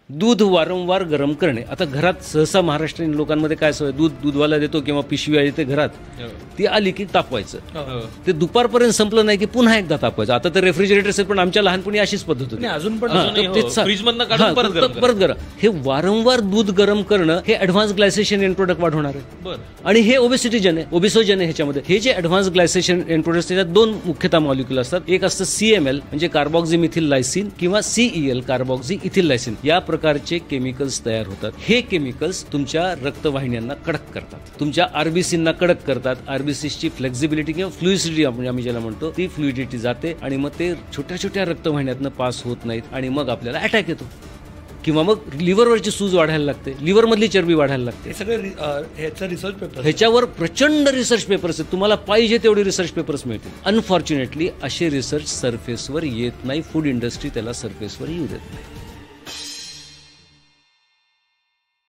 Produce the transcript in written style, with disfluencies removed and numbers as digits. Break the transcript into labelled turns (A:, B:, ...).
A: दूध वारंवार गरम करणे. आता घरात सहसा महाराष्ट्रीयन लोकांमध्ये काय सवय, दूधवाला देतो किंवा पिशवी येते घरात, ती आली की तापवायचं. ते दुपारपर्यंत संपलं नाही की पुन्हा एकदा तापवायचं. आता तर रेफ्रिजरेटर्स आहेत, पण आमच्या लहानपणी अशीच पद्धत होती.
B: अजून पण
A: परत गरम. हे वारंवार दूध गरम करणं हे ऍडव्हान्स ग्लायसेशन एंड प्रोडक्ट वाढवणार आहे. आणि हे ओबेसिटीजन आहे, ओबेसोजन आहे. ह्याच्यामध्ये हे जे ऍडव्हान्स ग्लायसेशन एंड प्रोडक्ट, त्याच्यात दोन मुख्यतः मॉलिक्युल असतात. एक असतं CML म्हणजे कार्बॉक्झिमिथिल लायसिन किंवा CEL कार्बॉक्झी इथिल लायसिन. या प्रकारचे केमिकल्स तयार होतात. हे केमिकल्स तुमच्या रक्तवाहिन्यांना कडक करतात, तुमच्या आरबीसींना कडक करतात. आरबीसीची फ्लेक्झिबिलिटी किंवा फ्लुइडिटी आम्ही ज्याला म्हणतो ती फ्लुइडिटी जाते आणि मग ते छोट्या छोट्या रक्तवाहिन्यातनं पास होत नाहीत आणि मग आपल्याला अटॅक येतो किंवा मग लिव्हरवरची सूज वाढायला लागते, लिव्हरमधली चरबी वाढायला लागते.
B: हे सगळे रिसर्च पेपर,
A: ह्याच्यावर प्रचंड रिसर्च पेपर्स आहेत. तुम्हाला पाहिजे तेवढे रिसर्च पेपर्स मिळतील. अनफॉर्च्युनेटली असे रिसर्च सरफेसवर येत नाही. फूड इंडस्ट्री त्याला सरफेसवर येऊ देत नाही.